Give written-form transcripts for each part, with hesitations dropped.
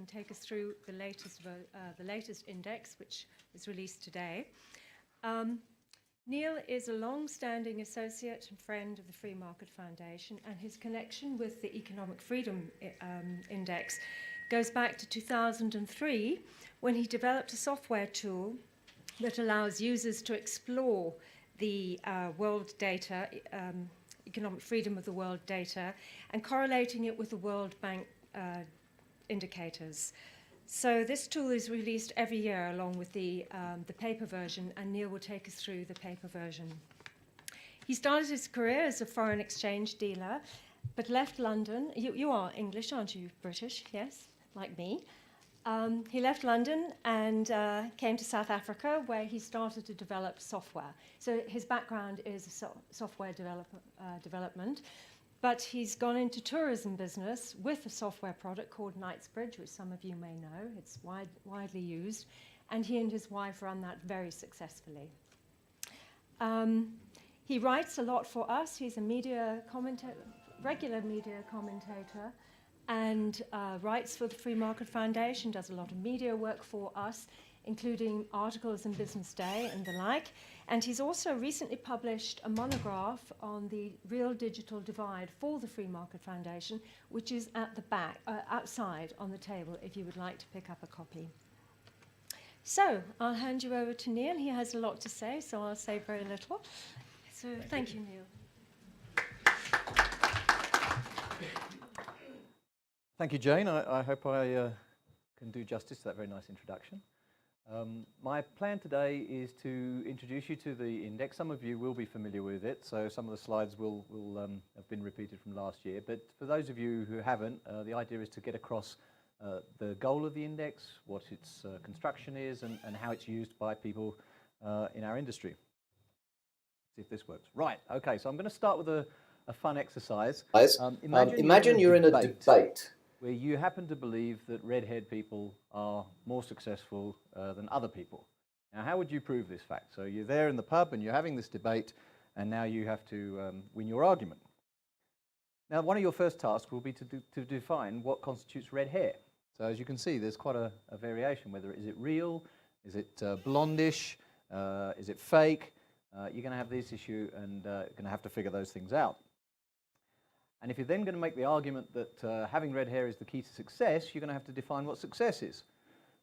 take us through the latest index, which was released today. Neil is a long-standing associate and friend of the Free Market Foundation, and his connection with the Economic Freedom Index goes back to 2003, when he developed a software tool that allows users to explore the world data, economic freedom of the world data, and correlating it with the World Bank indicators. So this tool is released every year along with the paper version, and Neil will take us through the paper version. He started his career as a foreign exchange dealer, but left London. You are English, aren't you? British, yes, like me. He left London and came to South Africa, where he started to develop software. So his background is software development. But he's gone into tourism business with a software product called Knightsbridge, which some of you may know. It's widely used. And he and his wife run that very successfully. He writes a lot for us. He's a regular media commentator, and writes for the Free Market Foundation, does a lot of media work for us, including articles in Business Day and the like. And he's also recently published a monograph on the real digital divide for the Free Market Foundation, which is at the back, outside on the table, if you would like to pick up a copy. So I'll hand you over to Neil. He has a lot to say, so I'll say very little. So thank you, Neil. Thank you, Jane. I hope I can do justice to that very nice introduction. My plan today is to introduce you to the index. Some of you will be familiar with it, so some of the slides will have been repeated from last year. But for those of you who haven't, the idea is to get across the goal of the index, what its construction is, and how it's used by people in our industry. See if this works. Right, okay, so I'm going to start with a fun exercise. Imagine you're in a debate where you happen to believe that red-haired people are more successful than other people. Now, how would you prove this fact? So you're there in the pub and you're having this debate, and now you have to win your argument. Now, one of your first tasks will be to define what constitutes red hair. So as you can see, there's quite a variation. Whether is it real, is it blondish, is it fake? You're going to have this issue, and you're going to have to figure those things out. And if you're then going to make the argument that having red hair is the key to success, you're going to have to define what success is.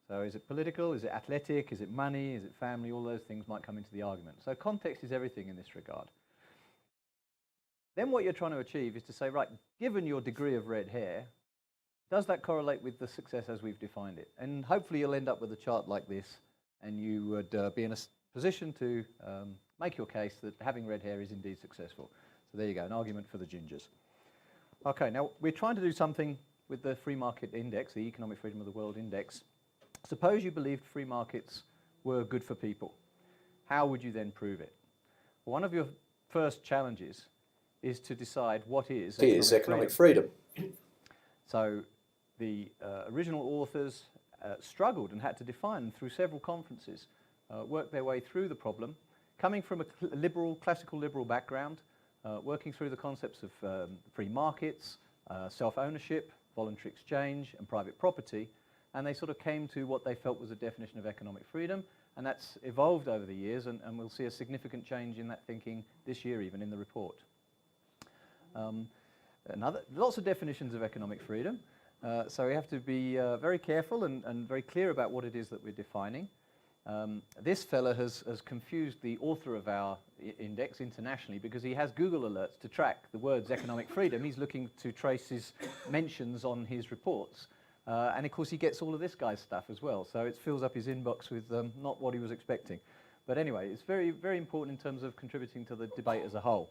So is it political, is it athletic, is it money, is it family? All those things might come into the argument. So context is everything in this regard. Then what you're trying to achieve is to say, right, given your degree of red hair, does that correlate with the success as we've defined it? And hopefully you'll end up with a chart like this, and you would be in a position to make your case that having red hair is indeed successful. So there you go, an argument for the gingers. Okay, now we're trying to do something with the free market index, the Economic Freedom of the World Index. Suppose you believed free markets were good for people. How would you then prove it? Well, one of your first challenges is to decide what is economic freedom. So the original authors struggled and had to define through several conferences, work their way through the problem, coming from a classical liberal background, working through the concepts of free markets, self-ownership, voluntary exchange, and private property, and they sort of came to what they felt was a definition of economic freedom, and that's evolved over the years, and we'll see a significant change in that thinking this year, even in the report. Lots of definitions of economic freedom, so we have to be very careful and very clear about what it is that we're defining. This fella has confused the author of our index internationally because he has Google alerts to track the words economic freedom. He's looking to trace his mentions on his reports. And of course he gets all of this guy's stuff as well. So it fills up his inbox with not what he was expecting. But anyway, it's very, very important in terms of contributing to the debate as a whole.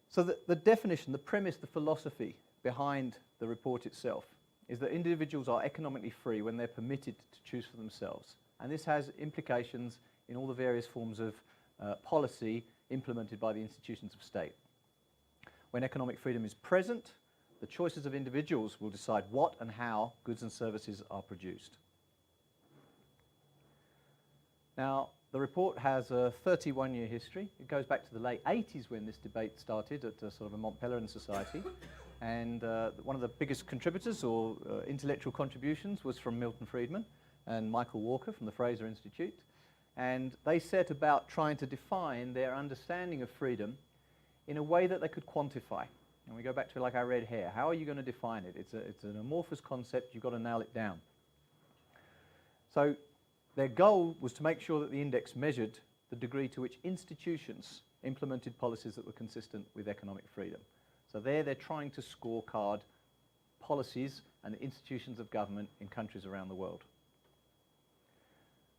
So the definition, the premise, the philosophy behind the report itself is that individuals are economically free when they're permitted to choose for themselves. And this has implications in all the various forms of policy implemented by the institutions of state. When economic freedom is present, the choices of individuals will decide what and how goods and services are produced. Now, the report has a 31-year history. It goes back to the late 80s when this debate started at sort of a Mont Pelerin society. And one of the biggest contributors or intellectual contributions was from Milton Friedman and Michael Walker from the Fraser Institute. And they set about trying to define their understanding of freedom in a way that they could quantify. And we go back to like our red hair. How are you going to define it? It's an amorphous concept. You've got to nail it down. So their goal was to make sure that the index measured the degree to which institutions implemented policies that were consistent with economic freedom. So there they're trying to scorecard policies and institutions of government in countries around the world.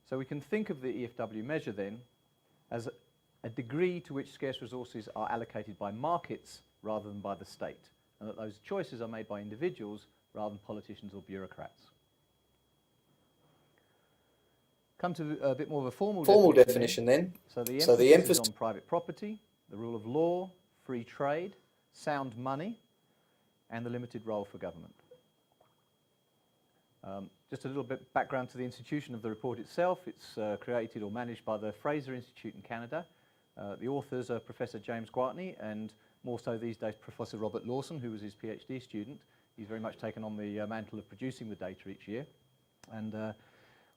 So we can think of the EFW measure then as a degree to which scarce resources are allocated by markets rather than by the state, and that those choices are made by individuals rather than politicians or bureaucrats. Come to a bit more of a formal definition then. So the emphasis is on private property, the rule of law, free trade, sound money, and the limited role for government. Just a little bit background to the institution of the report itself. It's created or managed by the Fraser Institute in Canada. The authors are Professor James Gwatney and more so these days Professor Robert Lawson, who was his PhD student. He's very much taken on the mantle of producing the data each year. And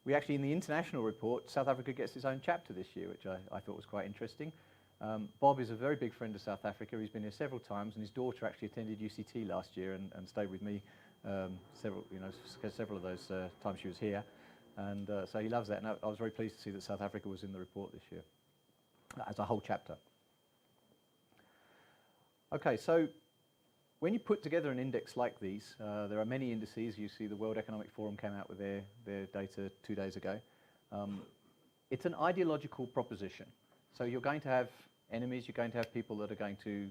we actually, in the international report, South Africa gets its own chapter this year, which I thought was quite interesting. Bob is a very big friend of South Africa. He's been here several times, and his daughter actually attended UCT last year and stayed with me several of those times she was here. And so he loves that, and I was very pleased to see that South Africa was in the report this year as a whole chapter. Okay, so when you put together an index like these, there are many indices. You see the World Economic Forum came out with their data 2 days ago. It's an ideological proposition. So you're going to have enemies, you're going to have people that are going to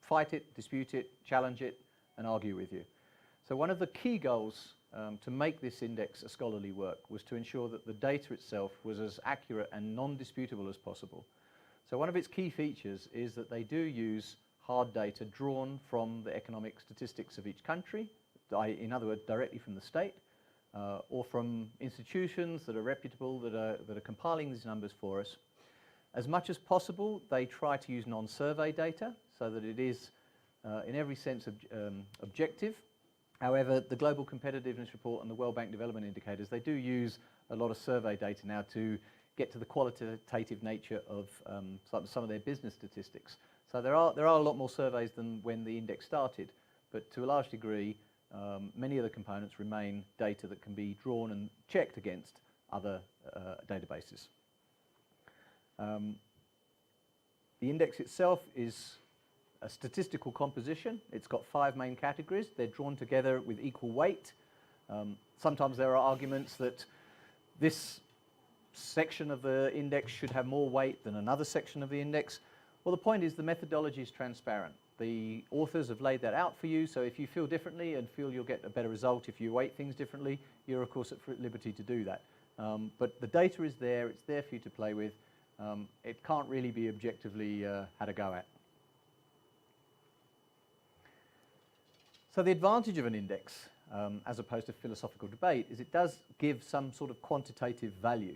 fight it, dispute it, challenge it, and argue with you. So one of the key goals to make this index a scholarly work was to ensure that the data itself was as accurate and non-disputable as possible. So one of its key features is that they do use hard data drawn from the economic statistics of each country, in other words, directly from the state, or from institutions that are reputable, that are compiling these numbers for us. As much as possible, they try to use non-survey data so that it is, in every sense, objective. However, the Global Competitiveness Report and the World Bank Development Indicators, they do use a lot of survey data now to get to the qualitative nature of some of their business statistics. So there are a lot more surveys than when the index started, but to a large degree, many of the components remain data that can be drawn and checked against other databases. The index itself is a statistical composition. It's got 5 main categories. They're drawn together with equal weight. Sometimes there are arguments that this section of the index should have more weight than another section of the index. Well, the point is the methodology is transparent. The authors have laid that out for you, so if you feel differently and feel you'll get a better result if you weight things differently, you're of course at liberty to do that. But the data is there, it's there for you to play with. It can't really be objectively had a go at. So the advantage of an index, as opposed to philosophical debate, is it does give some sort of quantitative value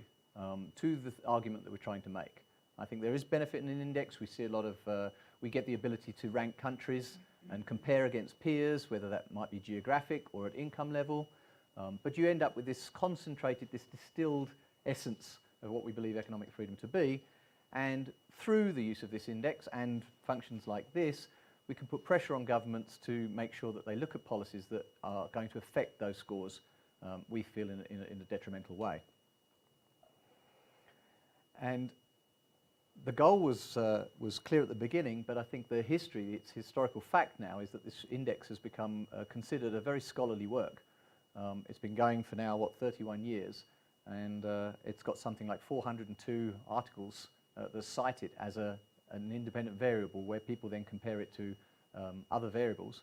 to the argument that we're trying to make. I think there is benefit in an index. We see a lot of, we get the ability to rank countries and compare against peers, whether that might be geographic or at income level. But you end up with this concentrated, this distilled essence of what we believe economic freedom to be. And through the use of this index and functions like this, we can put pressure on governments to make sure that they look at policies that are going to affect those scores, we feel, in a detrimental way. And the goal was clear at the beginning, but I think the history, its historical fact now, is that this index has become considered a very scholarly work. It's been going for now, 31 years, and it's got something like 402 articles that cite it as an independent variable where people then compare it to other variables.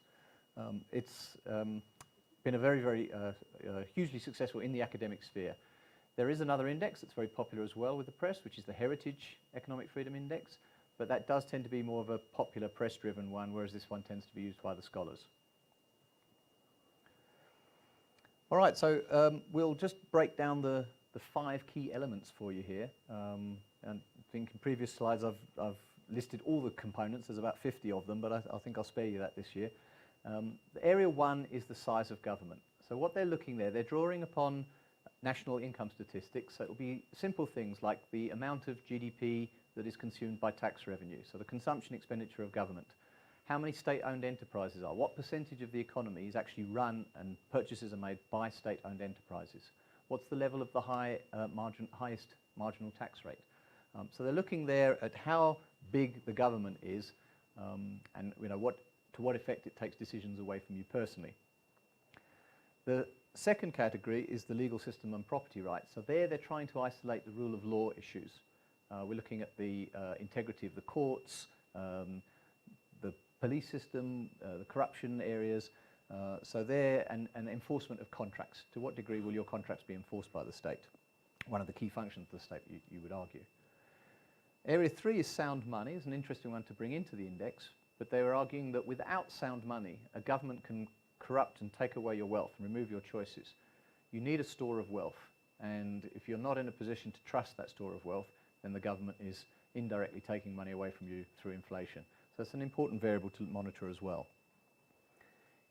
It's been a very, very hugely successful in the academic sphere. There is another index that's very popular as well with the press, which is the Heritage Economic Freedom Index, but that does tend to be more of a popular press-driven one, whereas this one tends to be used by the scholars. All right, so we'll just break down the 5 key elements for you here. And I think in previous slides I've listed all the components. There's about 50 of them, but I think I'll spare you that this year. Area 1 is the size of government. So what they're looking there, they're drawing upon national income statistics. So it will be simple things like the amount of GDP that is consumed by tax revenue, so the consumption expenditure of government. How many state-owned enterprises are? What percentage of the economy is actually run and purchases are made by state-owned enterprises? What's the level of the highest marginal tax rate? So they're looking there at how big the government is and to what effect it takes decisions away from you personally. The second category is the legal system and property rights. So there they're trying to isolate the rule of law issues. We're looking at the integrity of the courts, the police system, the corruption areas, so there, and enforcement of contracts. To what degree will your contracts be enforced by the state? One of the key functions of the state, you would argue. Area 3 is sound money. It's an interesting one to bring into the index, but they were arguing that without sound money, a government can corrupt and take away your wealth and remove your choices. You need a store of wealth, and if you're not in a position to trust that store of wealth, then the government is indirectly taking money away from you through inflation. So it's an important variable to monitor as well.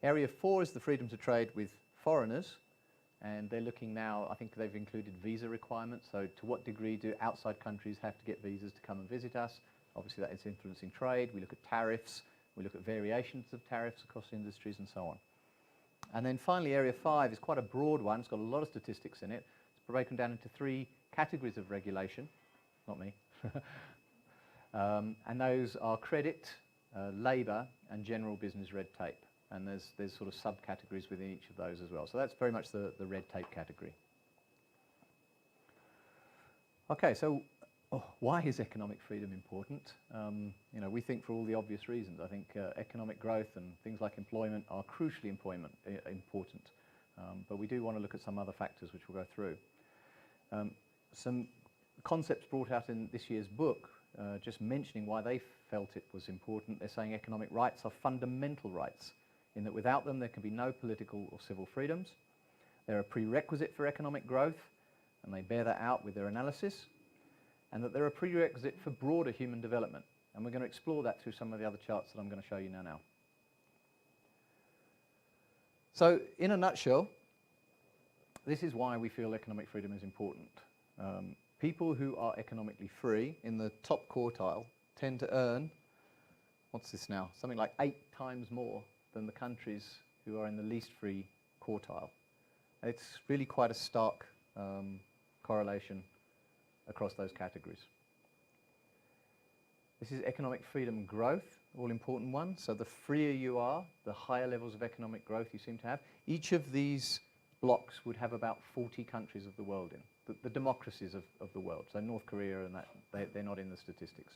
Area 4 is the freedom to trade with foreigners, and they're looking now, I think they've included visa requirements, so to what degree do outside countries have to get visas to come and visit us? Obviously that is influencing trade. We look at tariffs, we look at variations of tariffs across industries and so on. And then finally Area 5 is quite a broad one, it's got a lot of statistics in it. It's broken down into 3 categories of regulation, not me, and those are credit, labour and general business red tape. And there's sort of subcategories within each of those as well. So that's very much the red tape category. Okay, so why is economic freedom important? We think for all the obvious reasons. I think economic growth and things like employment are crucially important. But we do want to look at some other factors which we'll go through. Some concepts brought out in this year's book, just mentioning why they felt it was important. They're saying economic rights are fundamental rights, in that without them there can be no political or civil freedoms. They're a prerequisite for economic growth, and they bear that out with their analysis, and that they're a prerequisite for broader human development. And we're going to explore that through some of the other charts that I'm going to show you now. So, in a nutshell, this is why we feel economic freedom is important. People who are economically free in the top quartile tend to earn, what's this now, something like 8 times more than the countries who are in the least free quartile. It's really quite a stark correlation across those categories. This is economic freedom growth, all important one. So the freer you are, the higher levels of economic growth you seem to have. Each of these blocks would have about 40 countries of the world in, the democracies of the world. So North Korea and that, they're not in the statistics.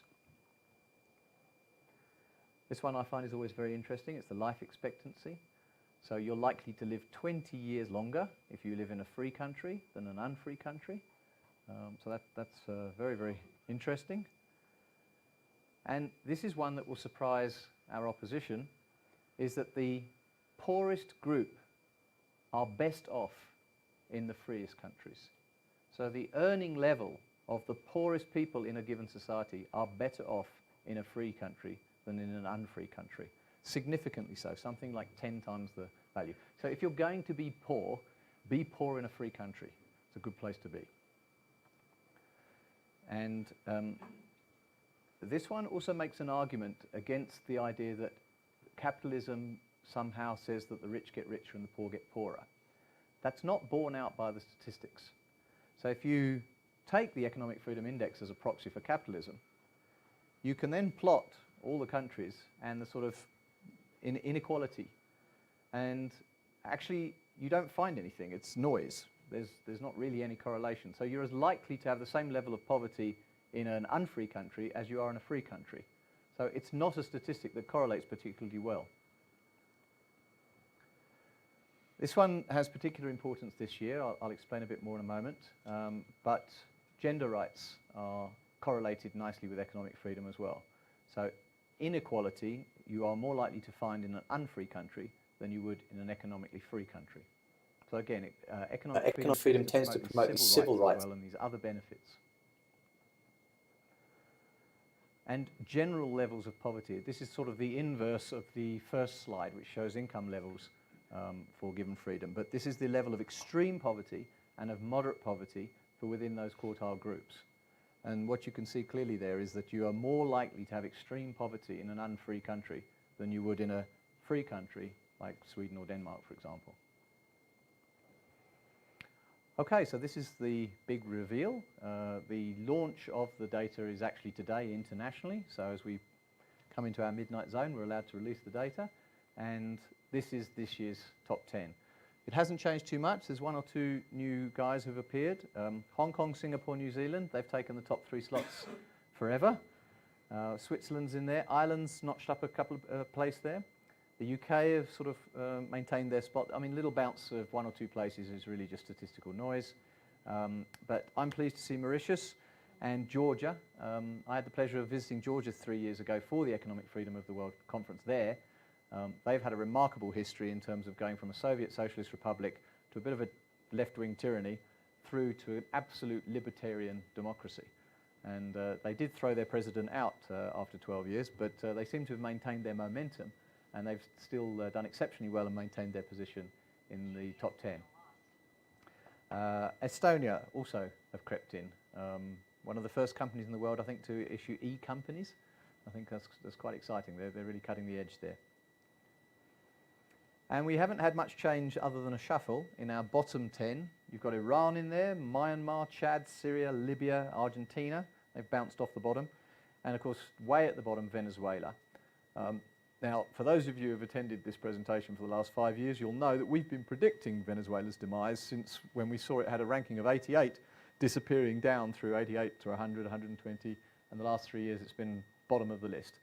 This one I find is always very interesting. It's the life expectancy. So you're likely to live 20 years longer if you live in a free country than an unfree country. So that's very, very interesting. And this is one that will surprise our opposition, is that the poorest group are best off in the freest countries. So the earning level of the poorest people in a given society are better off in a free country than in an unfree country. Significantly so, something like 10 times the value. So if you're going to be poor in a free country. It's a good place to be. And this one also makes an argument against the idea that capitalism somehow says that the rich get richer and the poor get poorer. That's not borne out by the statistics. So if you take the Economic Freedom Index as a proxy for capitalism, you can then plot all the countries and the sort of inequality. And actually, you don't find anything. It's noise. There's not really any correlation. So you're as likely to have the same level of poverty in an unfree country as you are in a free country. So it's not a statistic that correlates particularly well. This one has particular importance this year. I'll explain a bit more in a moment. But gender rights are correlated nicely with economic freedom as well. So inequality you are more likely to find in an unfree country than you would in an economically free country. So again, economic freedom tends to promote these civil rights as well, and these other benefits. and general levels of poverty. This is sort of the inverse of the first slide, which shows income levels for given freedom. But this is the level of extreme poverty and of moderate poverty for within those quartile groups. And what you can see clearly there is that you are more likely to have extreme poverty in an unfree country than you would in a free country like Sweden or Denmark, for example. Okay, so this is the big reveal. The launch of the data is actually today internationally. So as we come into our midnight zone, we're allowed to release the data. And this is this year's top 10. It hasn't changed too much. There's one or two new guys who've appeared. Hong Kong, Singapore, New Zealand, they've taken the top 3 slots forever. Switzerland's in there. Ireland's notched up a couple of place there. The UK have sort of maintained their spot. I mean, little bounce of 1 or 2 places is really just statistical noise. But I'm pleased to see Mauritius and Georgia. I had the pleasure of visiting Georgia 3 years ago for the Economic Freedom of the World conference there. They've had a remarkable history in terms of going from a Soviet socialist republic to a bit of a left-wing tyranny through to an absolute libertarian democracy. And they did throw their president out after 12 years, but they seem to have maintained their momentum, and they've still done exceptionally well and maintained their position in the top 10. Estonia also have crept in. One of the first companies in the world, I think, to issue e-companies. I think that's quite exciting. They're really cutting the edge there. And we haven't had much change other than a shuffle in our bottom 10. You've got Iran in there, Myanmar, Chad, Syria, Libya, Argentina. They've bounced off the bottom. And of course, way at the bottom, Venezuela. Now, for those of you who have attended this presentation for the last 5 years, you'll know that we've been predicting Venezuela's demise since when we saw it had a ranking of 88, disappearing down through 88 to 100, 120, and the last 3 years it's been bottom of the list.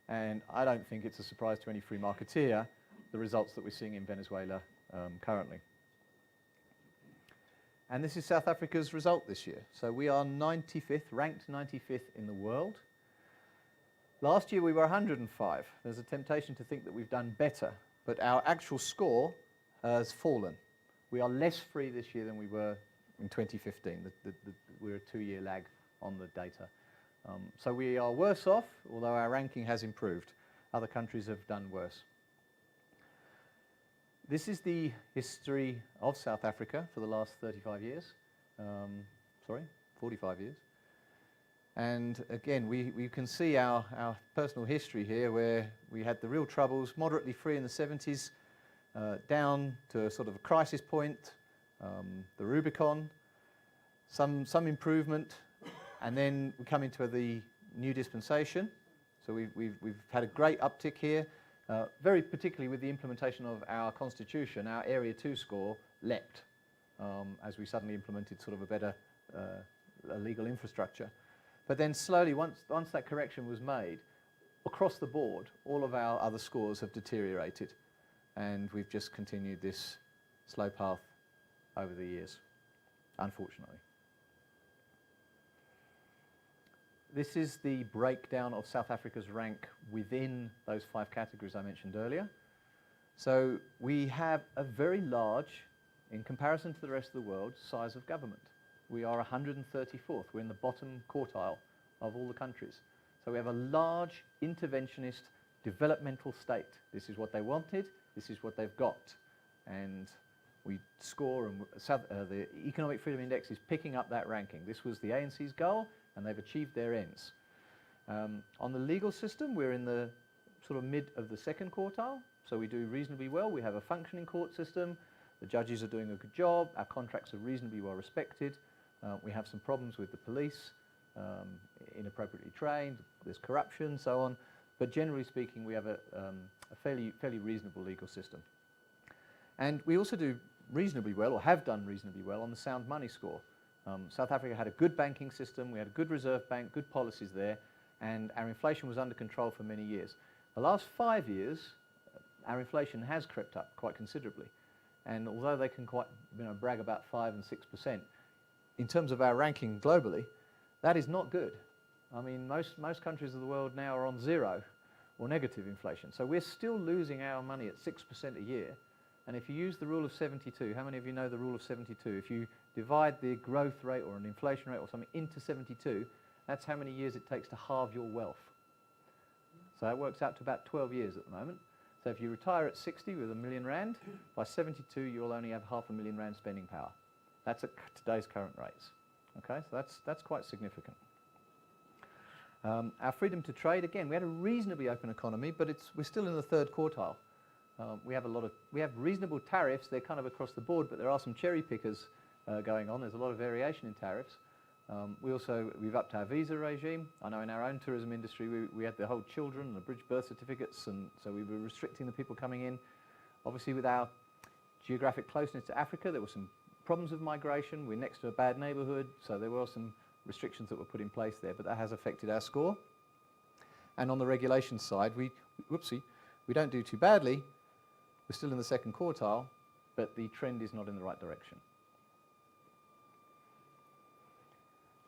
And I don't think it's a surprise to any free marketeer, the results that we're seeing in Venezuela currently. And this is South Africa's result this year. So we are 95th, ranked 95th in the world. Last year we were 105. There's a temptation to think that we've done better, but our actual score has fallen. We are less free this year than we were in 2015. We're a 2-year lag on the data. So we are worse off, although our ranking has improved. Other countries have done worse. This is the history of South Africa for the last 35 years. 45 years. And again, we can see our personal history here, where we had the real troubles, moderately free in the 70s, down to a sort of a crisis point, the Rubicon, some improvement, and then we come into the new dispensation. So we've had a great uptick here, very particularly with the implementation of our constitution. Our Area 2 score leapt as we suddenly implemented sort of a better legal infrastructure. But then slowly, once that correction was made, across the board, all of our other scores have deteriorated. And we've just continued this slow path over the years, unfortunately. This is the breakdown of South Africa's rank within those 5 categories I mentioned earlier. So we have a very large, in comparison to the rest of the world, size of government. We are 134th. We're in the bottom quartile of all the countries. So we have a large interventionist developmental state. This is what they wanted. This is what they've got. And we score, and the Economic Freedom Index is picking up that ranking. This was the ANC's goal, and they've achieved their ends. On the legal system, we're in the sort of mid of the second quartile. So we do reasonably well. We have a functioning court system. The judges are doing a good job. Our contracts are reasonably well respected. We have some problems with the police, inappropriately trained, there's corruption, so on. But generally speaking, we have a fairly reasonable legal system. And we also do reasonably well, or have done reasonably well, on the sound money score. South Africa had a good banking system, we had a good reserve bank, good policies there, and our inflation was under control for many years. The last 5 years, our inflation has crept up quite considerably. And although they can quite brag about 5 and 6%, in terms of our ranking globally, that is not good. I mean, most countries of the world now are on 0 or negative inflation. So we're still losing our money at 6% a year. And if you use the rule of 72, how many of you know the rule of 72? If you divide the growth rate or an inflation rate or something into 72, that's how many years it takes to halve your wealth. So that works out to about 12 years at the moment. So if you retire at 60 with R1,000,000, by 72 you'll only have R500,000 spending power. That's at today's current rates. Okay, so that's quite significant. Our freedom to trade, again, we had a reasonably open economy, but we're still in the third quartile. We have reasonable tariffs. They're kind of across the board, but there are some cherry pickers going on. There's a lot of variation in tariffs. We've upped our visa regime. I know in our own tourism industry we had the whole children and the bridge birth certificates, and so we were restricting the people coming in. Obviously with our geographic closeness to Africa, there were some problems with migration. We're next to a bad neighbourhood, so there were some restrictions that were put in place there, but that has affected our score. And on the regulation side, we don't do too badly. We're still in the second quartile, but the trend is not in the right direction.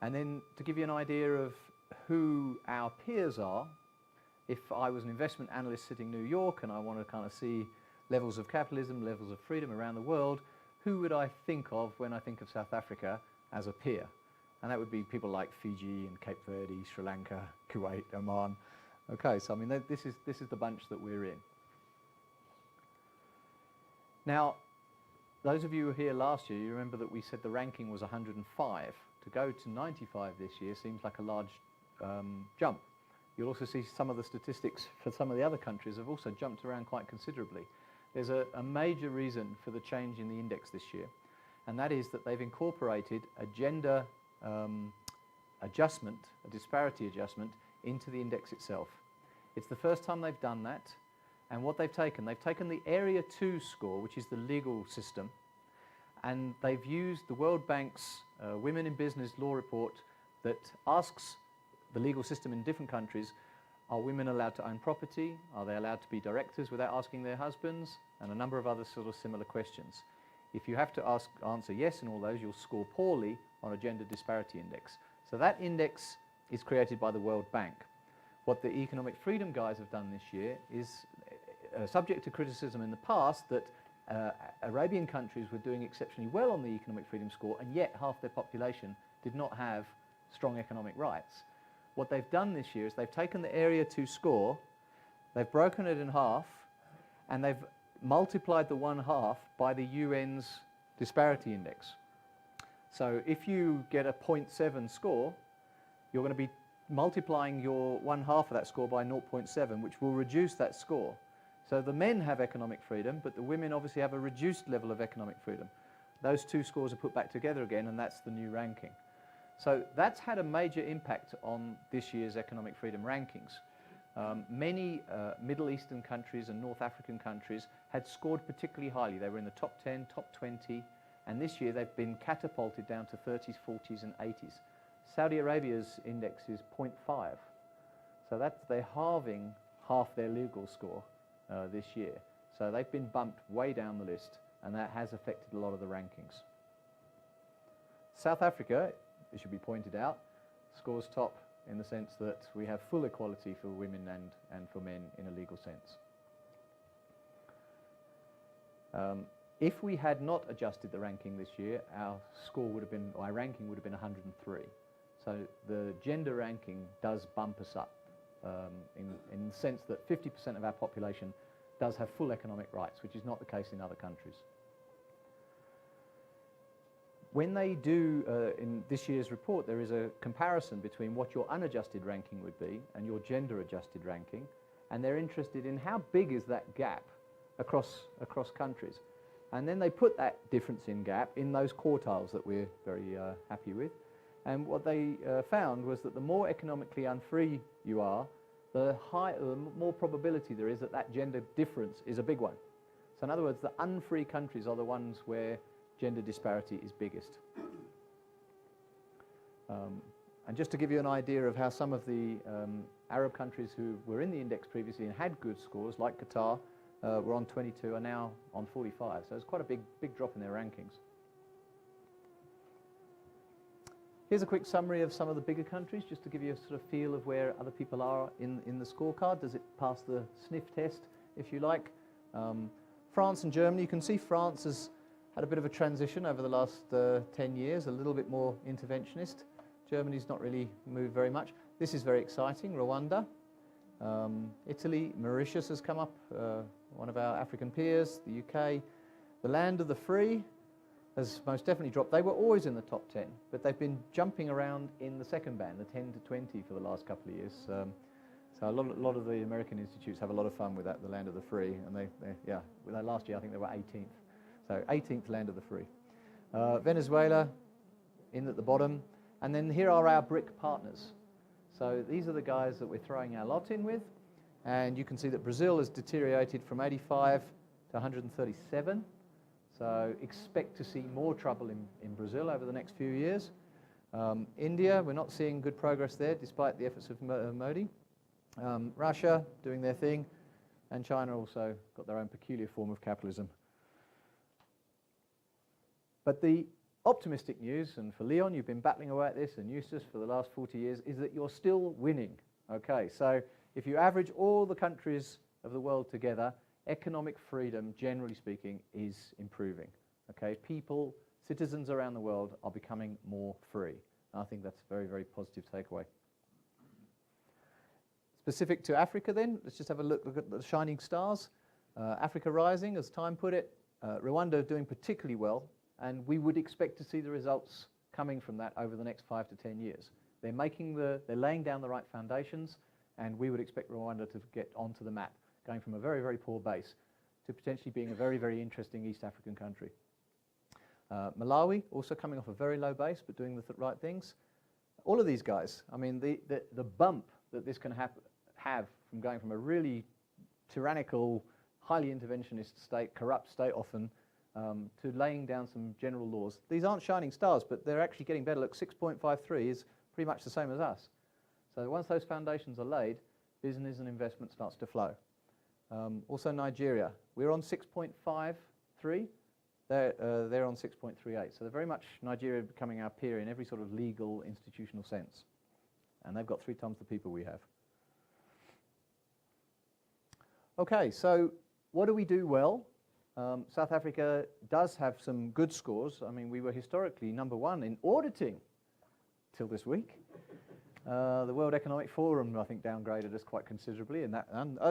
And then to give you an idea of who our peers are, if I was an investment analyst sitting in New York and I want to kind of see levels of capitalism, levels of freedom around the world, who would I think of when I think of South Africa as a peer? And that would be people like Fiji and Cape Verde, Sri Lanka, Kuwait, Oman. Okay, so I mean this is the bunch that we're in. Now, those of you who were here last year, you remember that we said the ranking was 105. To go to 95 this year seems like a large jump. You'll also see some of the statistics for some of the other countries have also jumped around quite considerably. There's a major reason for the change in the index this year, and that is that they've incorporated a gender adjustment, a disparity adjustment, into the index itself. It's the first time they've done that, and what they've taken the Area 2 score, which is the legal system, and they've used the World Bank's Women in Business Law report that asks the legal system in different countries, are women allowed to own property? Are they allowed to be directors without asking their husbands? And a number of other sort of similar questions. If you have to answer yes in all those, you'll score poorly on a gender disparity index. So that index is created by the World Bank. What the economic freedom guys have done this year is subject to criticism in the past that Arabian countries were doing exceptionally well on the economic freedom score, and yet half their population did not have strong economic rights. What they've done this year is they've taken the Area 2 score, they've broken it in half, and they've multiplied the 1/2 by the UN's disparity index. So if you get a 0.7 score, you're going to be multiplying your 1/2 of that score by 0.7, which will reduce that score. So the men have economic freedom, but the women obviously have a reduced level of economic freedom. Those two scores are put back together again, and that's the new ranking. So that's had a major impact on this year's economic freedom rankings. Many Middle Eastern countries and North African countries had scored particularly highly. They were in the top 10, top 20, and this year they've been catapulted down to 30s, 40s and 80s. Saudi Arabia's index is 0.5. So they're halving half their legal score this year. So they've been bumped way down the list, and that has affected a lot of the rankings. South Africa, it should be pointed out, scores top in the sense that we have full equality for women and for men in a legal sense. If we had not adjusted the ranking this year, our ranking would have been 103. So the gender ranking does bump us up in the sense that 50% of our population does have full economic rights, which is not the case in other countries. When they do, in this year's report, there is a comparison between what your unadjusted ranking would be and your gender-adjusted ranking, and they're interested in how big is that gap across countries. And then they put that difference in gap in those quartiles that we're very happy with. And what they found was that the more economically unfree you are, the more probability there is that that gender difference is a big one. So in other words, the unfree countries are the ones where gender disparity is biggest. And just to give you an idea of how some of the Arab countries who were in the index previously and had good scores, like Qatar, were on 22, are now on 45. So it's quite a big drop in their rankings. Here's a quick summary of some of the bigger countries, just to give you a sort of feel of where other people are in the scorecard. Does it pass the sniff test, if you like? France and Germany, you can see France has had a bit of a transition over the last 10 years, a little bit more interventionist. Germany's not really moved very much. This is very exciting, Rwanda. Italy, Mauritius has come up, one of our African peers, the UK. The land of the free has most definitely dropped. They were always in the top 10, but they've been jumping around in the second band, the 10 to 20 for the last couple of years. So a lot of the American institutes have a lot of fun with that, the land of the free, and last year I think they were 18th. So 18th land of the free. Venezuela in at the bottom, and then here are our BRIC partners. So these are the guys that we're throwing our lot in with, and you can see that Brazil has deteriorated from 85 to 137. So expect to see more trouble in Brazil over the next few years. India, we're not seeing good progress there despite the efforts of Modi. Russia doing their thing, and China also got their own peculiar form of capitalism. But the optimistic news, and for Leon, you've been battling away at this, and Eustace for the last 40 years, is that you're still winning. Okay, so if you average all the countries of the world together, economic freedom, generally speaking, is improving. Okay, people, citizens around the world are becoming more free. And I think that's a very, very positive takeaway. Specific to Africa then, let's just have a look at the shining stars. Africa rising, as Time put it. Rwanda doing particularly well, and we would expect to see the results coming from that over the next 5 to 10 years. They're laying down the right foundations, and we would expect Rwanda to get onto the map, going from a very, very poor base to potentially being a very, very interesting East African country. Malawi, also coming off a very low base, but doing the right things. All of these guys, I mean, the bump that this can have from going from a really tyrannical, highly interventionist state, corrupt state often, to laying down some general laws. These aren't shining stars, but they're actually getting better. Look, 6.53 is pretty much the same as us. So once those foundations are laid, business and investment starts to flow. Also Nigeria, we're on 6.53. They're on 6.38. So they're very much Nigeria becoming our peer in every sort of legal, institutional sense. And they've got 3 times the people we have. Okay, so what do we do well? South Africa does have some good scores. I mean, we were historically #1 in auditing till this week. The World Economic Forum, I think, downgraded us quite considerably, and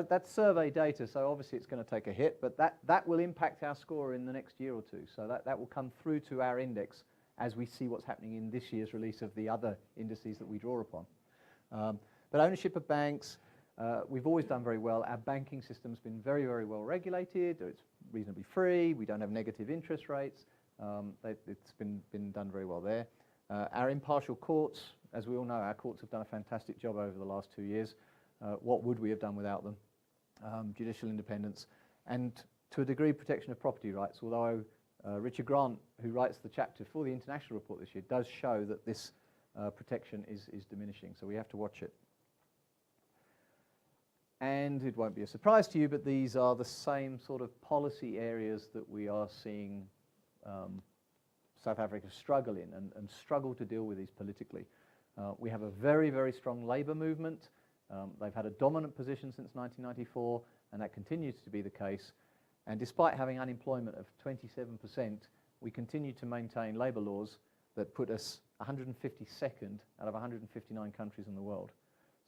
that's survey data, so obviously it's going to take a hit, but that will impact our score in the next year or two. So that will come through to our index as we see what's happening in this year's release of the other indices that we draw upon. But ownership of banks, we've always done very well. Our banking system's been very, very well regulated. It's reasonably free. We don't have negative interest rates. It's been done very well there. Our impartial courts, as we all know, our courts have done a fantastic job over the last 2 years. What would we have done without them? Judicial independence, and to a degree protection of property rights, although Richard Grant, who writes the chapter for the international report this year, does show that this protection is diminishing, so we have to watch it. And it won't be a surprise to you, but these are the same sort of policy areas that we are seeing South Africa struggle in and struggle to deal with these politically. We have a very, very strong labour movement. They've had a dominant position since 1994, and that continues to be the case. And despite having unemployment of 27%, we continue to maintain labour laws that put us 152nd out of 159 countries in the world.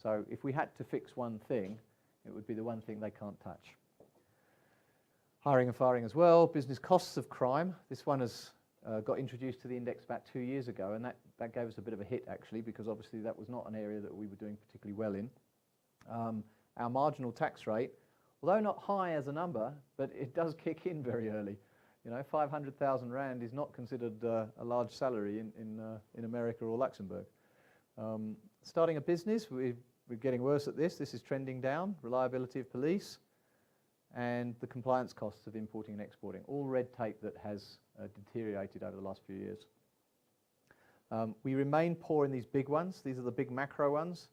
So if we had to fix one thing, it would be the one thing they can't touch. Hiring and firing as well, business costs of crime. This one has got introduced to the index about 2 years ago, and that gave us a bit of a hit, actually, because obviously that was not an area that we were doing particularly well in. Our marginal tax rate, although not high as a number, but it does kick in very early. You know, 500,000 Rand is not considered a large salary in America or Luxembourg. Starting a business, we're getting worse at this. This is trending down. Reliability of police and the compliance costs of importing and exporting. All red tape that has deteriorated over the last few years. We remain poor in these big ones. These are the big macro ones.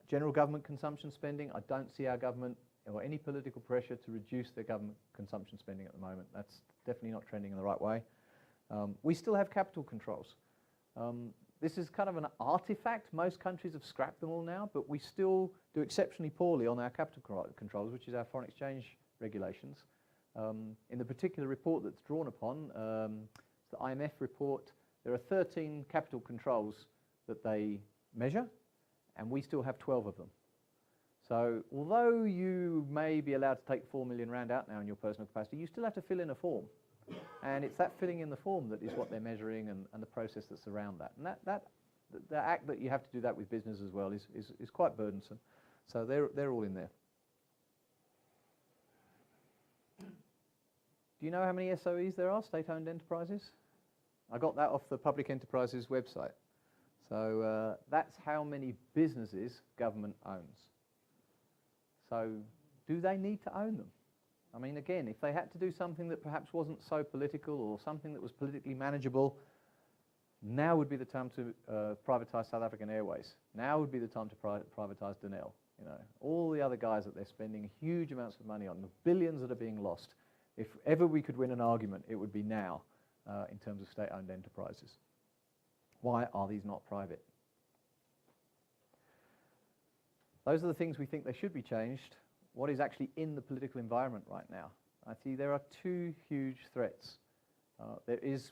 General government consumption spending. I don't see our government or any political pressure to reduce their government consumption spending at the moment. That's definitely not trending in the right way. We still have capital controls. This is kind of an artifact. Most countries have scrapped them all now, but we still do exceptionally poorly on our capital controls, which is our foreign exchange regulations. In the particular report that's drawn upon, the IMF report, there are 13 capital controls that they measure, and we still have 12 of them. So although you may be allowed to take 4 million rand out now in your personal capacity, you still have to fill in a form. And it's that filling in the form that is what they're measuring and the process that's around that. And the act that you have to do that with business as well is quite burdensome. So they're all in there. Do you know how many SOEs there are, state-owned enterprises? I got that off the Public Enterprises website. So that's how many businesses government owns. So do they need to own them? I mean, again, if they had to do something that perhaps wasn't so political or something that was politically manageable, now would be the time to privatise South African Airways. Now would be the time to privatise Denel. You know, all the other guys that they're spending huge amounts of money on, the billions that are being lost. If ever we could win an argument, it would be now in terms of state-owned enterprises. Why are these not private? Those are the things we think they should be changed. What is actually in the political environment right now? I see there are two huge threats.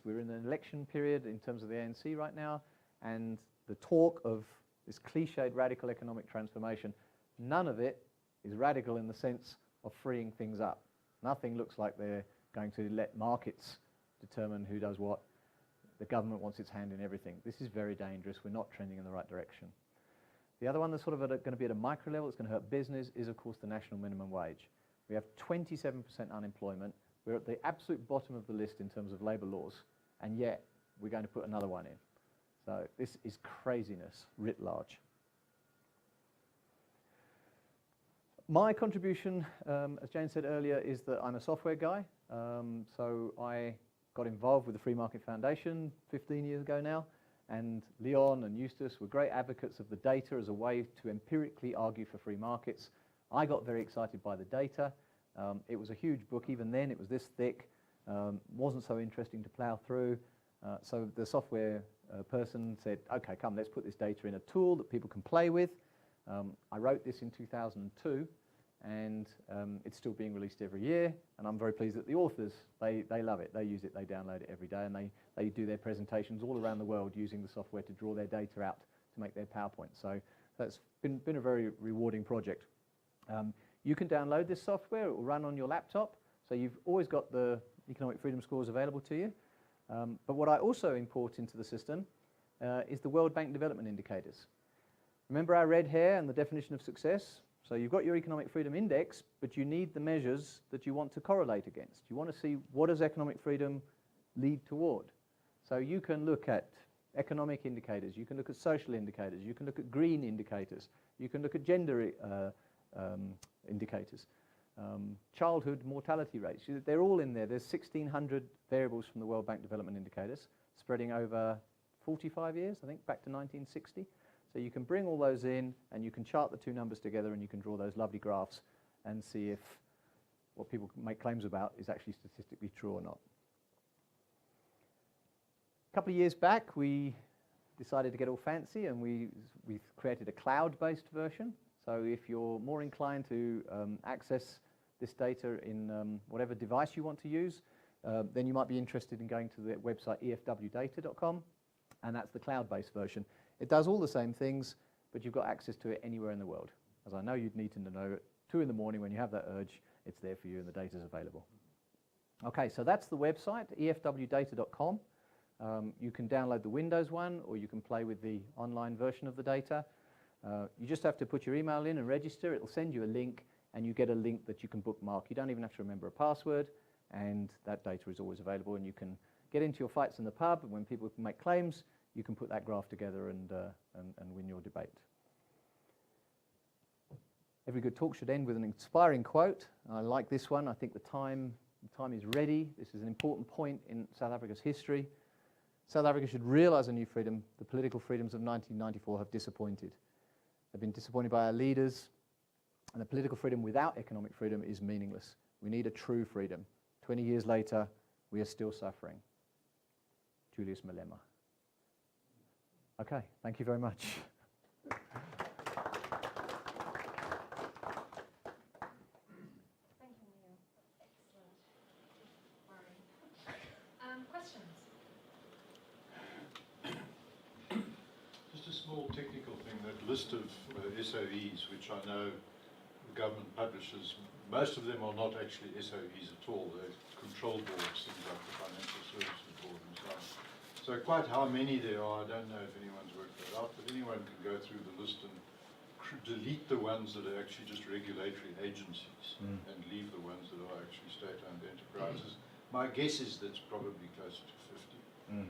We're in an election period in terms of the ANC right now, and the talk of this cliched radical economic transformation, none of it is radical in the sense of freeing things up. Nothing looks like they're going to let markets determine who does what. The government wants its hand in everything. This is very dangerous. We're not trending in the right direction. The other one that's sort of going to be at a micro level, it's going to hurt business, is of course the national minimum wage. We have 27% unemployment. We're at the absolute bottom of the list in terms of labour laws, and yet we're going to put another one in. So this is craziness writ large. My contribution, as Jane said earlier, is that I'm a software guy. So I got involved with the Free Market Foundation 15 years ago now, and Leon and Eustace were great advocates of the data as a way to empirically argue for free markets. I got very excited by the data. It was a huge book. Even then, it was this thick. Wasn't so interesting to plow through. So the software person said, okay, come, let's put this data in a tool that people can play with. I wrote this in 2002, and it's still being released every year, and I'm very pleased that the authors, they love it. They use it, they download it every day, and they do their presentations all around the world using the software to draw their data out to make their PowerPoint. So that's been a very rewarding project. You can download this software. It will run on your laptop, so you've always got the economic freedom scores available to you. But what I also import into the system is the World Bank Development Indicators. Remember our red hair and the definition of success? So you've got your economic freedom index, but you need the measures that you want to correlate against. You want to see what does economic freedom lead toward. So you can look at economic indicators, you can look at social indicators, you can look at green indicators, you can look at gender indicators, childhood mortality rates. They're all in there. There's 1,600 variables from the World Bank Development Indicators spreading over 45 years, I think, back to 1960. So you can bring all those in, and you can chart the two numbers together, and you can draw those lovely graphs and see if what people make claims about is actually statistically true or not. A couple of years back, we decided to get all fancy, and we created a cloud-based version. So if you're more inclined to access this data in whatever device you want to use, then you might be interested in going to the website efwdata.com, and that's the cloud-based version. It does all the same things, but you've got access to it anywhere in the world. As I know you'd need to know at 2 in the morning when you have that urge, it's there for you and the data's available. Okay, so that's the website, efwdata.com. You can download the Windows one, or you can play with the online version of the data. You just have to put your email in and register. It'll send you a link, and you get a link that you can bookmark. You don't even have to remember a password, and that data is always available, and you can get into your fights in the pub, and when people make claims, you can put that graph together and win your debate. Every good talk should end with an inspiring quote. I like this one. I think the time is ready. This is an important point in South Africa's history. South Africa should realise a new freedom. The political freedoms of 1994 have disappointed. They've been disappointed by our leaders, and the political freedom without economic freedom is meaningless. We need a true freedom. 20 years later, we are still suffering. Julius Malema. Okay, thank you very much. Thank you, Neil. Excellent. Questions? Just a small technical thing, that list of SOEs, which I know government publishes, most of them are not actually SOEs at all. They're control boards, things like the Financial Services Board and so on. So quite how many there are, I don't know if anyone's worked that out, but anyone can go through the list and delete the ones that are actually just regulatory agencies and leave the ones that are actually state-owned enterprises. My guess is that's probably close to 50.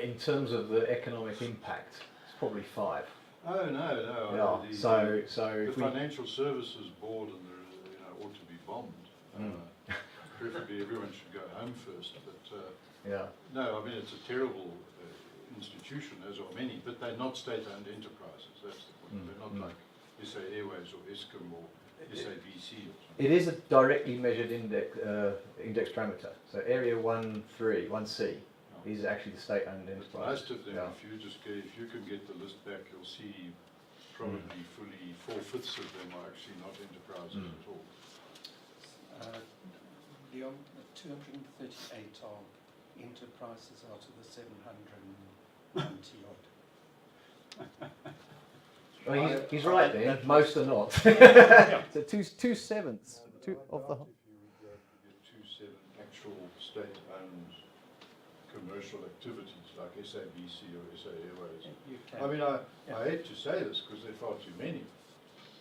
In terms of the economic impact, it's probably 5. Oh no. Yeah. The Financial Services Board and ought to be bombed. Preferably everyone should go home first. But no, I mean it's a terrible institution, as are many, but they're not state-owned enterprises. That's the point. They're not like SA Airways or Eskom or SABC. Or it is a directly measured index parameter. So area 1C is actually the state-owned enterprise. Most of them, if you can get the list back, you'll see probably fully 4/5 of them are actually not enterprises at all. Leon, 238 are enterprises out of the 790 odd. Well, he's right there. Most are not. So 2/7 of the whole. If you get 2/7 actual state-owned commercial activities like SABC or SA Airways. I mean, I hate to say this because there are far too many,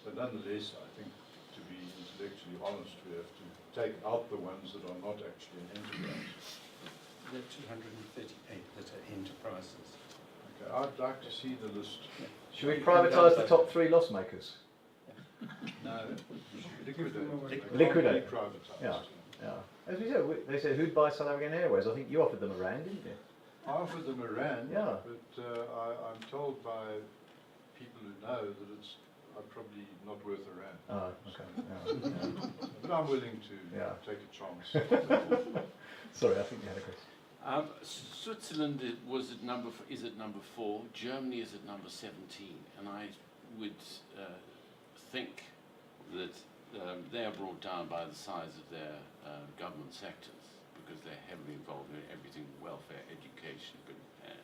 but nonetheless, I think to be intellectually honest, we have to take out the ones that are not actually an enterprise. There are 238 that are enterprises. Okay, I'd like to see the list. Should we privatise the top 3 loss makers? No, liquidate. Liquidate. Privatised. Yeah. As we said, they said who'd buy South African Airways? I think you offered them a rand, didn't you? I offered them a rand, Yeah. but I'm told by people who know that it's probably not worth a rand. Oh, okay. Yeah. But I'm willing to take a chance. Sorry, I think you had a question. Switzerland is at number 4. Germany is at number 17, and I would think that they are brought down by the size of their government sectors because they're heavily involved in everything: welfare, education,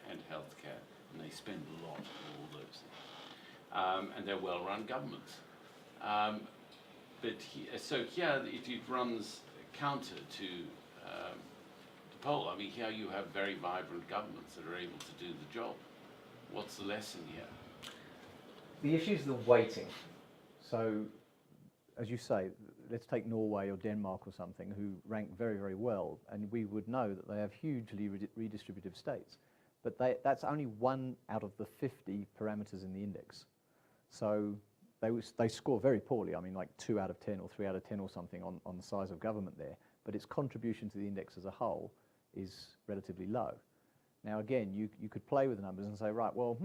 and healthcare, and they spend a lot on all those things. And they're well-run governments. So here it runs counter to the poll. I mean, here you have very vibrant governments that are able to do the job. What's the lesson here? The issue is the weighting. So, as you say, let's take Norway or Denmark or something who rank very, very well, and we would know that they have hugely redistributive states. But that's only 1 out of the 50 parameters in the index. So they score very poorly. I mean, like 2 out of 10 or 3 out of 10 or something on the size of government there. But its contribution to the index as a whole is relatively low. Now, again, you could play with the numbers and say, right, well,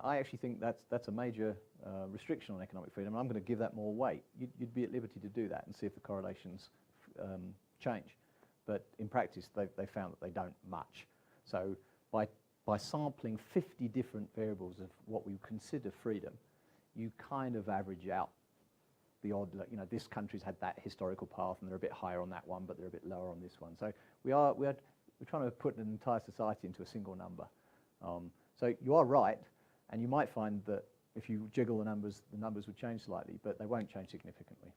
I actually think that's a major restriction on economic freedom, and I'm going to give that more weight. You'd be at liberty to do that and see if the correlations change. But in practice, they found that they don't much. So by sampling 50 different variables of what we consider freedom, you kind of average out the odd, this country's had that historical path and they're a bit higher on that one, but they're a bit lower on this one. So we're trying to put an entire society into a single number. So you are right, and you might find that if you jiggle the numbers would change slightly, but they won't change significantly.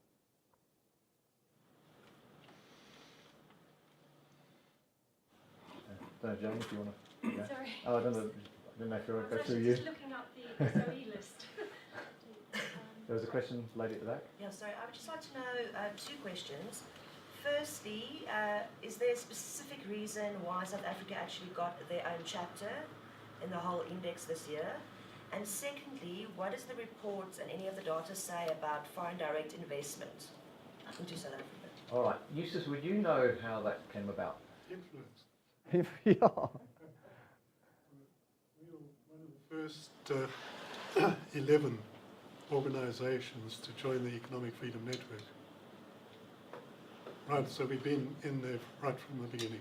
I don't know, Jane, if you want to. Yeah. Sorry. Oh, I don't know if you want to go through I was you. just looking up the SOE list. There was a question, lady at the back. Yeah, sorry, I would just like to know 2 questions. Firstly, is there a specific reason why South Africa actually got their own chapter in the whole index this year? And secondly, what does the report and any of the data say about foreign direct investment into South Africa? All right. Eustace, would you know how that came about? Influence. Yeah. We were one of the first 11 organizations to join the Economic Freedom Network. Right, so we've been in there right from the beginning.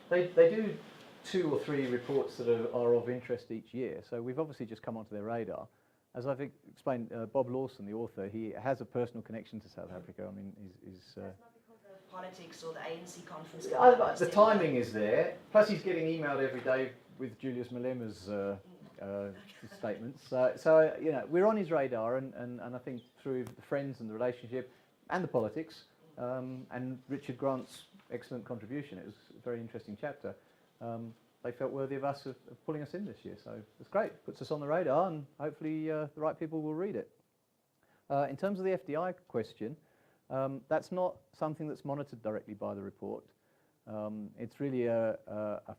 They do 2 or 3 reports that are of interest each year, so we've obviously just come onto their radar. As I've explained, Bob Lawson, the author, he has a personal connection to South Africa. I mean, That's not because of politics or the ANC conference. the timing is there. Plus, he's getting emailed every day with Julius Malema's statements. So we're on his radar, and I think through the friends and the relationship and the politics, and Richard Grant's excellent contribution. It was a very interesting chapter. They felt worthy of us of pulling us in this year, so it's great. Puts us on the radar, and hopefully the right people will read it. In terms of the FDI question, that's not something that's monitored directly by the report. It's really a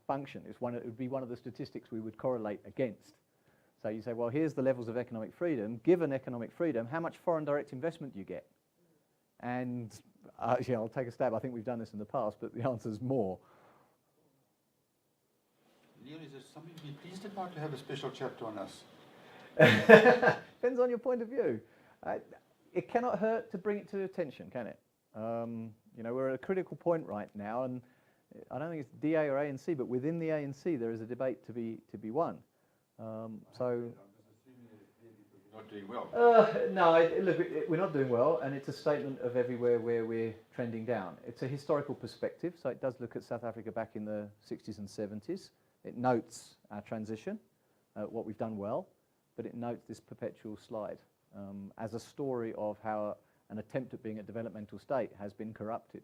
function. It would be one of the statistics we would correlate against. So you say, well, here's the levels of economic freedom. Given economic freedom, how much foreign direct investment do you get? And yeah, I'll take a stab. I think we've done this in the past, but the answer is more. Leo, is there something to be pleased about to have a special chapter on us? Depends on your point of view. It cannot hurt to bring it to attention, can it? You know, we're at a critical point right now, and I don't think it's DA or ANC, but within the ANC there is a debate to be won. So. Not doing well. No, look, we're not doing well, and it's a statement of everywhere where we're trending down. It's a historical perspective, so it does look at South Africa back in the 60s and 70s. It notes our transition, what we've done well, but it notes this perpetual slide as a story of how an attempt at being a developmental state has been corrupted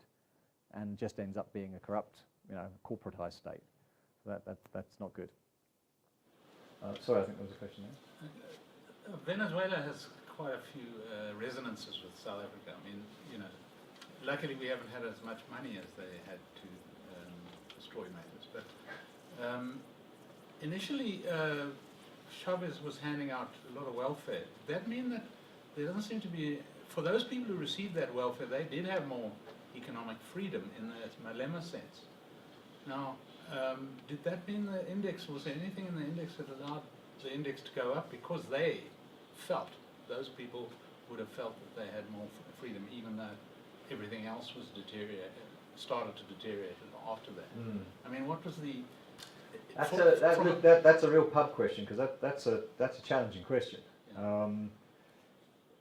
and just ends up being a corrupt, you know, corporatized state. So that's not good. Sorry, I think there was a question there. Venezuela has quite a few resonances with South Africa. I mean, you know, luckily we haven't had as much money as they had to destroy matters. But initially, Chavez was handing out a lot of welfare. Did that mean that there doesn't seem to be, for those people who received that welfare, they did have more economic freedom in the Malema sense. Now, did that mean the index, was there anything in the index that allowed the index to go up because they felt, those people would have felt that they had more freedom, even though everything else was started to deteriorate after that? I mean, what was the... That's a real pub question, because that's a challenging question. Yeah.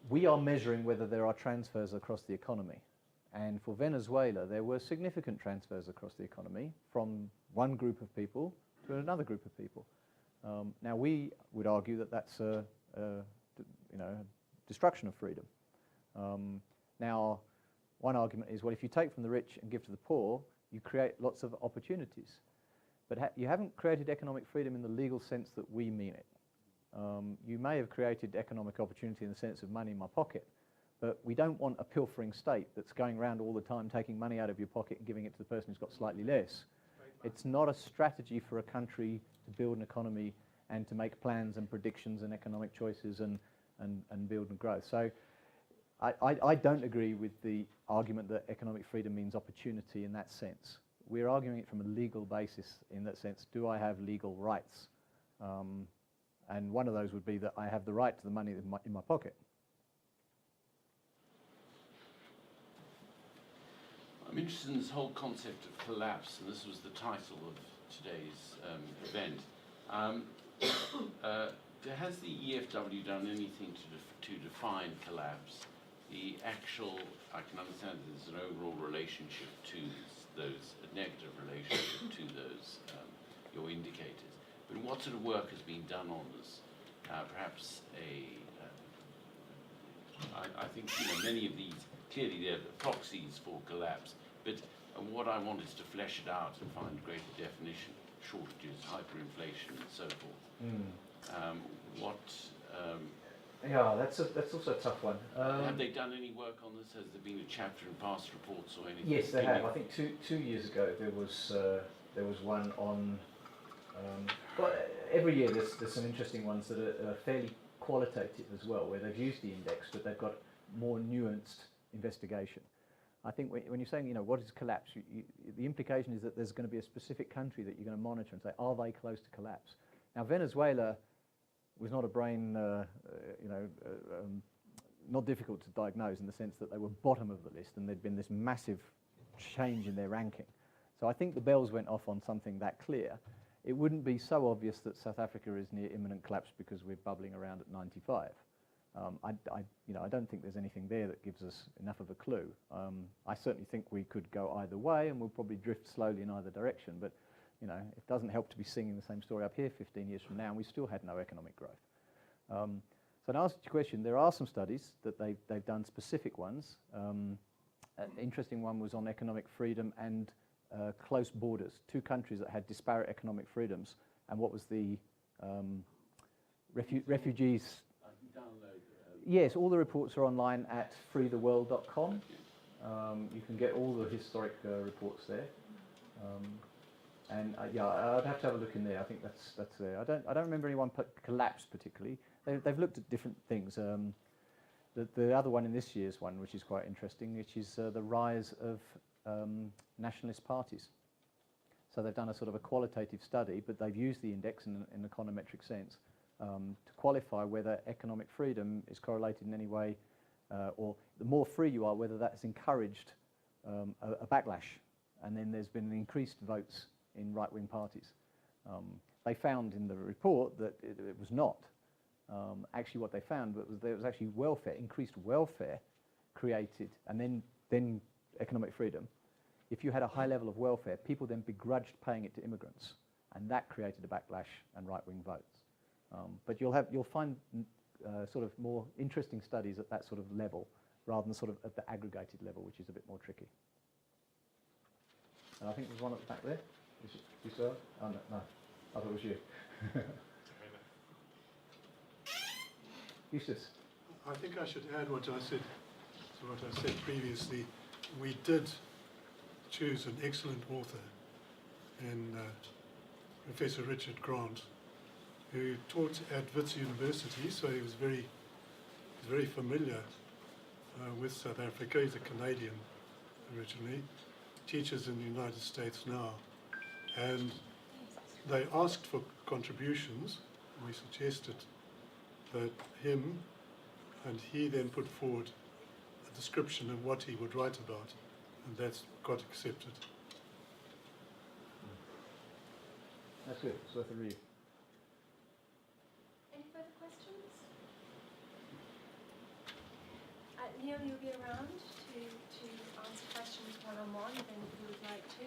We are measuring whether there are transfers across the economy. And for Venezuela, there were significant transfers across the economy from one group of people to another group of people. Now, we would argue that that's a destruction of freedom. Now, one argument is, well, if you take from the rich and give to the poor, you create lots of opportunities. But you haven't created economic freedom in the legal sense that we mean it. You may have created economic opportunity in the sense of money in my pocket, but we don't want a pilfering state that's going around all the time taking money out of your pocket and giving it to the person who's got slightly less. It's not a strategy for a country to build an economy and to make plans and predictions and economic choices and build and grow. So I don't agree with the argument that economic freedom means opportunity in that sense. We're arguing it from a legal basis in that sense. Do I have legal rights? And one of those would be that I have the right to the money in my pocket. I'm interested in this whole concept of collapse, and this was the title of today's event. Has the EFW done anything to define collapse? The actual, I can understand that there's an overall relationship to those, a negative relationship to those, your indicators. But what sort of work has been done on this? Perhaps I think, you know, many of these, clearly they're proxies for collapse, but what I want is to flesh it out and find greater definition, shortages, hyperinflation, and so forth. Yeah, that's also a tough one. Have they done any work on this? Has there been a chapter in past reports or anything? Yes, they have. I think two years ago there was one on. Well, every year there's some interesting ones that are fairly qualitative as well, where they've used the index, but they've got more nuanced investigation. I think when you're saying, you know, what is collapse, the implication is that there's going to be a specific country that you're going to monitor and say, are they close to collapse? Now, Venezuela was not a brain, not difficult to diagnose in the sense that they were bottom of the list and there'd been this massive change in their ranking. So I think the bells went off on something that clear. It wouldn't be so obvious that South Africa is near imminent collapse because we're bubbling around at 95. I don't think there's anything there that gives us enough of a clue. I certainly think we could go either way, and we'll probably drift slowly in either direction. But you know, it doesn't help to be singing the same story up here 15 years from now, and we still had no economic growth. So in answer to your question, there are some studies that they've done, specific ones. An interesting one was on economic freedom and close borders, 2 countries that had disparate economic freedoms, and what was the refugees. I can download. Yes, all the reports are online at freetheworld.com. You can get all the historic reports there. And yeah, I'd have to have a look in there. I think that's there. I don't remember anyone collapsed particularly. They've looked at different things. The other one in this year's one, which is quite interesting, which is the rise of nationalist parties. So they've done a sort of a qualitative study, but they've used the index in an econometric sense to qualify whether economic freedom is correlated in any way, or the more free you are, whether that's encouraged a backlash. And then there's been increased votes in right-wing parties. They found in the report that it was not. Actually, what they found was there was actually welfare, increased welfare created, and then economic freedom. If you had a high level of welfare, people then begrudged paying it to immigrants, and that created a backlash and right-wing votes. But you'll find sort of more interesting studies at that sort of level, rather than sort of at the aggregated level, which is a bit more tricky. And I think there's one at the back there. Is it you, sir? Oh, no, I thought it was you. Eustace. I think I should add what I said to what I said previously. We did choose an excellent author in Professor Richard Grant, who taught at Wits University, so he was very familiar with South Africa. He's a Canadian originally, teaches in the United States now, and they asked for contributions. We suggested that him, and he then put forward a description of what he would write about, and that's got accepted. That's good. It's worth a read. Any further questions? Neil, you'll be around to answer questions one-on-one if you would like to.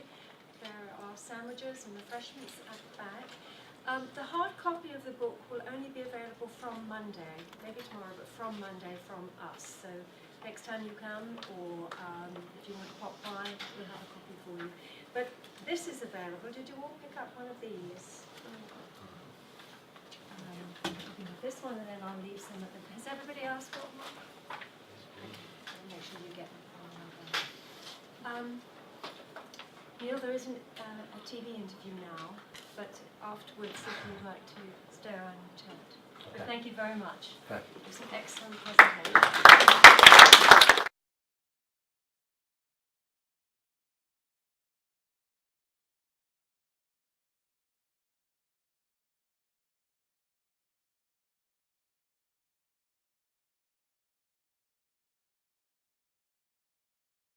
There are sandwiches and refreshments at the back. The hard copy of the book will only be available from Monday, maybe tomorrow, but from Monday from us. So next time you come, or if you want to pop by, we'll have a copy for you. But this is available. Did you all pick up one of these? You can have this one, and then I'll leave some of them. Has everybody else got one? Make sure you get one. Neil, there isn't a TV interview now, but afterwards, if you'd like to stay around and chat. But thank you very much. Thank you. It was an excellent presentation.